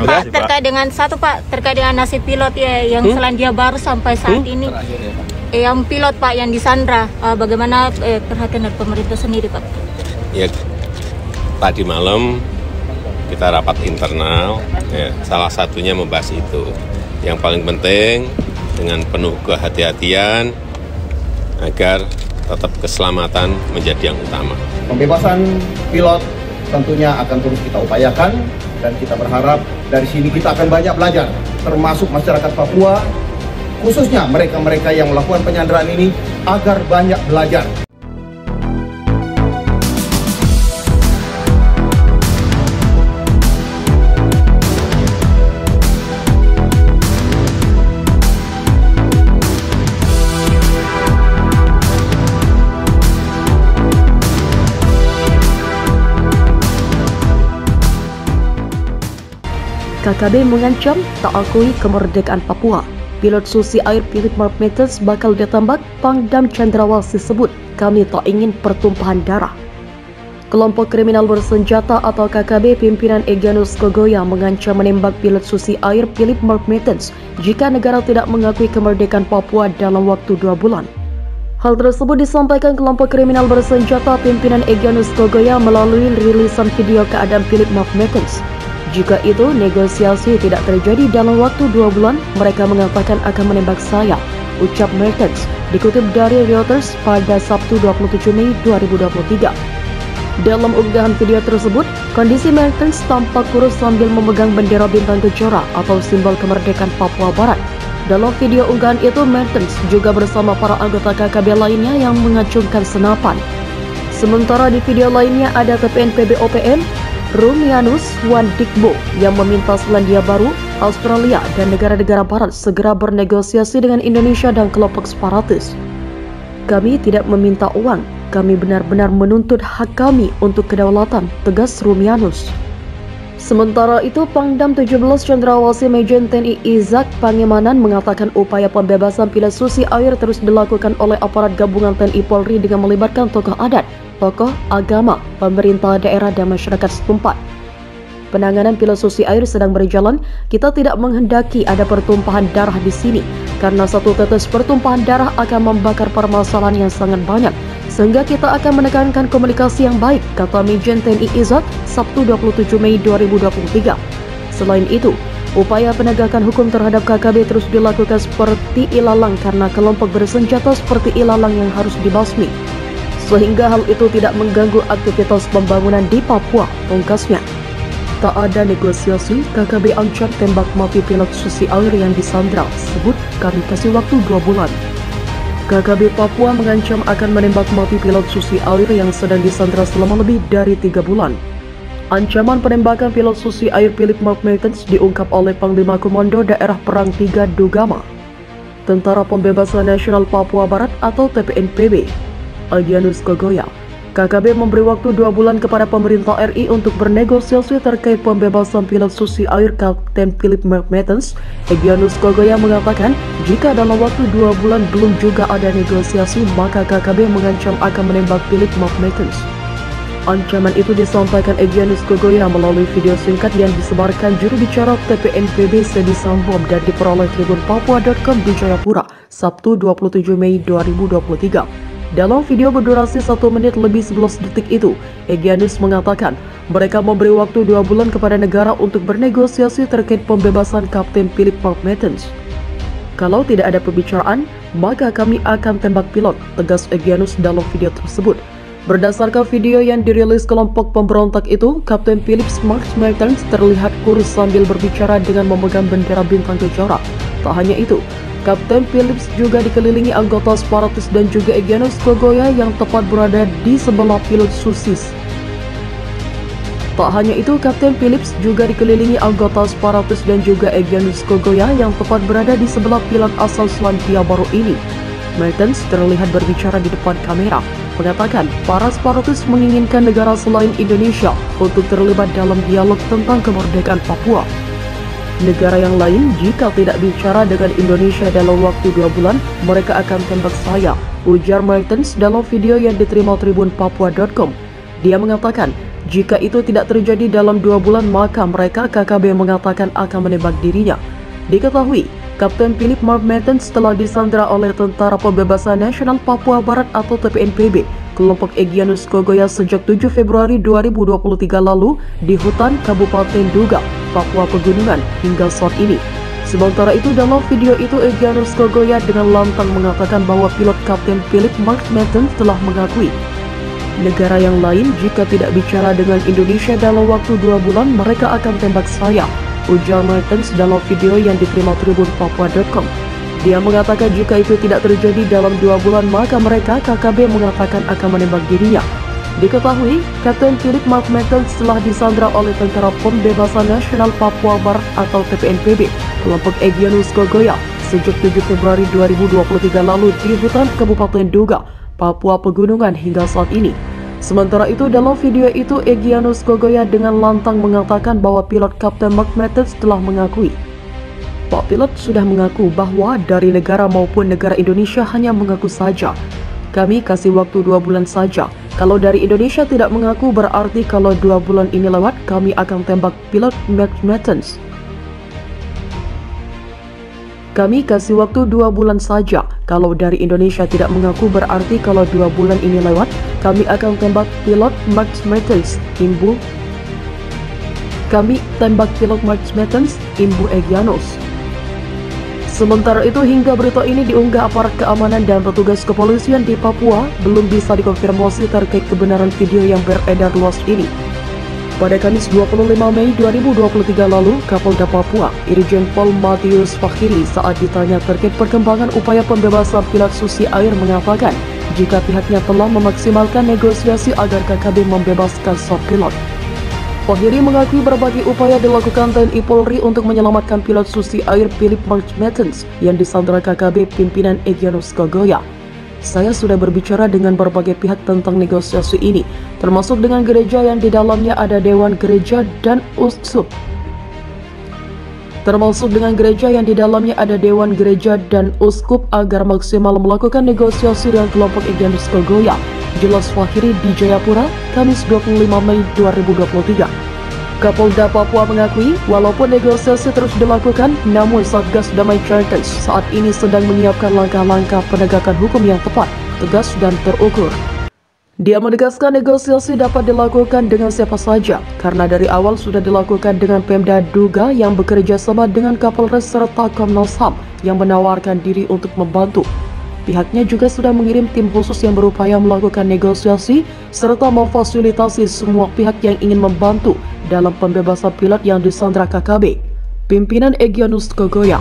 Pak, terkait dengan satu Pak, terkait dengan nasib pilot ya yang Selandia Baru sampai saat ini. Yang pilot Pak yang disandra, bagaimana perhatian dari pemerintah sendiri Pak? Ya, tadi malam kita rapat internal, ya, salah satunya membahas itu. Yang paling penting dengan penuh kehati-hatian agar tetap keselamatan menjadi yang utama. Pembebasan pilot tentunya akan terus kita upayakan dan kita berharap dari sini kita akan banyak belajar, termasuk masyarakat Papua, khususnya mereka-mereka yang melakukan penyanderaan ini agar banyak belajar. KKB mengancam tak akui kemerdekaan Papua. Pilot Susi Air Philip Mark-Mathews bakal ditembak. Pangdam Cendrawasih sebut kami tak ingin pertumpahan darah. Kelompok kriminal bersenjata atau KKB pimpinan Egyanus Kogoya mengancam menembak pilot Susi Air Philip Mark-Mathews jika negara tidak mengakui kemerdekaan Papua dalam waktu 2 bulan. Hal tersebut disampaikan kelompok kriminal bersenjata pimpinan Egyanus Kogoya melalui rilisan video keadaan Philip Mark-Mathews. Jika itu negosiasi tidak terjadi dalam waktu 2 bulan, mereka mengatakan akan menembak saya, ucap Mertens, dikutip dari Reuters pada Sabtu 27 Mei 2023. Dalam unggahan video tersebut, kondisi Mertens tampak kurus sambil memegang bendera bintang kejora atau simbol kemerdekaan Papua Barat. Dalam video unggahan itu, Mertens juga bersama para anggota KKB lainnya yang mengacungkan senapan. Sementara di video lainnya ada TPNPB OPM, Rumianus Wandikbo yang meminta Selandia Baru, Australia, dan negara-negara barat segera bernegosiasi dengan Indonesia dan kelompok separatis. Kami tidak meminta uang, kami benar-benar menuntut hak kami untuk kedaulatan, tegas Rumianus. Sementara itu, Pangdam 17 Cendrawasih Majen TNI Izak Pangemanan mengatakan upaya pembebasan pilot Susi Air terus dilakukan oleh aparat gabungan TNI Polri dengan melibatkan tokoh adat, tokoh agama, pemerintah daerah dan masyarakat setempat. Penanganan pilot Susi Air sedang berjalan. Kita tidak menghendaki ada pertumpahan darah di sini karena satu tetes pertumpahan darah akan membakar permasalahan yang sangat banyak, sehingga kita akan menekankan komunikasi yang baik, kata Majen TNI Izak Sabtu 27 Mei 2023. Selain itu, upaya penegakan hukum terhadap KKB terus dilakukan seperti ilalang karena kelompok bersenjata seperti ilalang yang harus dibasmi, sehingga hal itu tidak mengganggu aktivitas pembangunan di Papua, pungkasnya. Tak ada negosiasi, KKB ancam tembak mati pilot Susi Air yang disandra, sebut kami kasih waktu 2 bulan. KKB Papua mengancam akan menembak mati pilot Susi Air yang sedang disandra selama lebih dari 3 bulan. Ancaman penembakan pilot Susi Air Philip Mark-Mathews diungkap oleh Panglima Komando Daerah Perang 3 Dugama, Tentara Pembebasan Nasional Papua Barat atau TPNPB, Egyanus Kogoya. KKB memberi waktu 2 bulan kepada pemerintah RI untuk bernegosiasi terkait pembebasan pilot Susi Air Kapten Philip Mark-Mathews. Egyanus Kogoya mengatakan jika dalam waktu 2 bulan belum juga ada negosiasi, maka KKB mengancam akan menembak Philip Mark-Mathews. Ancaman itu disampaikan Egyanus Kogoya melalui video singkat yang disebarkan juru bicara TPNPB Sedi Sambom dan diperoleh tribunpapua.com di Jayapura, Sabtu 27 Mei 2023. Dalam video berdurasi 1 menit lebih 11 detik itu, Egyanus mengatakan mereka memberi waktu 2 bulan kepada negara untuk bernegosiasi terkait pembebasan Kapten Philip Mark-Mathews. Kalau tidak ada pembicaraan, maka kami akan tembak pilot, tegas Egyanus dalam video tersebut. Berdasarkan video yang dirilis kelompok pemberontak itu, Kapten Philip Mark-Mathews terlihat kurus sambil berbicara dengan memegang bendera bintang kejora. Tak hanya itu, Kapten Phillips juga dikelilingi anggota separatis dan juga Egyanus Kogoya yang tepat berada di sebelah pilot Susis. Tak hanya itu, Kapten Phillips juga dikelilingi anggota separatis dan juga Egyanus Kogoya yang tepat berada di sebelah pilot asal Selandia Baru ini. Mertens terlihat berbicara di depan kamera, mengatakan para separatis menginginkan negara selain Indonesia untuk terlibat dalam dialog tentang kemerdekaan Papua. Negara yang lain jika tidak bicara dengan Indonesia dalam waktu 2 bulan, mereka akan tembak saya, ujar Mertens dalam video yang diterima tribunpapua.com. Dia mengatakan, Jika itu tidak terjadi dalam 2 bulan, maka mereka KKB mengatakan akan menembak dirinya. Diketahui, Kapten Philip Mark Mertens telah disandra oleh Tentara Pembebasan Nasional Papua Barat atau TPNPB, kelompok Egyanus Kogoya sejak 7 Februari 2023 lalu di hutan Kabupaten Duga, Papua Pegunungan hingga saat ini. Sementara itu, dalam video itu Egyanus Kogoya dengan lantang mengatakan bahwa pilot Kapten Philip Mark Mertens telah mengakui negara yang lain jika tidak bicara dengan Indonesia dalam waktu 2 bulan mereka akan tembak saya, ujar Mertens dalam video yang diterima Tribun Papua.com. Dia mengatakan jika itu tidak terjadi dalam 2 bulan maka mereka KKB mengatakan akan menembak dirinya. Diketahui, Kapten Philip Mark Mertens telah disandra oleh Tentara Pembebasan Nasional Papua Barat atau TPNPB, kelompok Egyanus Kogoya sejak 7 Februari 2023 lalu di hutan Kabupaten Duga, Papua Pegunungan hingga saat ini. Sementara itu, dalam video itu Egyanus Kogoya dengan lantang mengatakan bahwa pilot Kapten Mark Mertens telah mengakui. Pak pilot sudah mengaku bahwa dari negara maupun negara Indonesia hanya mengaku saja. Kami kasih waktu 2 bulan saja. Kalau dari Indonesia tidak mengaku berarti kalau 2 bulan ini lewat kami akan tembak pilot Mark Mertens. Kami kasih waktu 2 bulan saja. Kalau dari Indonesia tidak mengaku berarti kalau 2 bulan ini lewat, kami akan tembak pilot Mark Mertens, imbu. Kami tembak pilot Mark Mertens, imbu Egyanus. Sementara itu, hingga berita ini diunggah aparat keamanan dan petugas kepolisian di Papua, belum bisa dikonfirmasi terkait kebenaran video yang beredar luas ini. Pada Kamis 25 Mei 2023 lalu, Kapolda Papua, Irjen Pol Matius Fakhiri saat ditanya terkait perkembangan upaya pembebasan pilot Susi Air mengatakan jika pihaknya telah memaksimalkan negosiasi agar KKB membebaskan sang pilot. Fakhiri mengakui berbagai upaya dilakukan TNI Polri untuk menyelamatkan pilot Susi Air Philip Mark Mertens yang disandra KKB pimpinan Egyanus Kogoya. Saya sudah berbicara dengan berbagai pihak tentang negosiasi ini, termasuk dengan gereja yang di dalamnya ada Dewan Gereja dan Uskup. Agar maksimal melakukan negosiasi dengan kelompok Egyanus Kogoya, jelas Fakhiri di Jayapura, Kamis 25 Mei 2023. Kapolda Papua mengakui walaupun negosiasi terus dilakukan, namun Satgas Damai Charters saat ini sedang menyiapkan langkah-langkah penegakan hukum yang tepat, tegas dan terukur. Dia menegaskan negosiasi dapat dilakukan dengan siapa saja, karena dari awal sudah dilakukan dengan Pemda Duga yang bekerja sama dengan Kapolres serta Komnas HAM yang menawarkan diri untuk membantu. Pihaknya juga sudah mengirim tim khusus yang berupaya melakukan negosiasi serta memfasilitasi semua pihak yang ingin membantu dalam pembebasan pilot yang disandra KKB, pimpinan Egyanus Kogoya.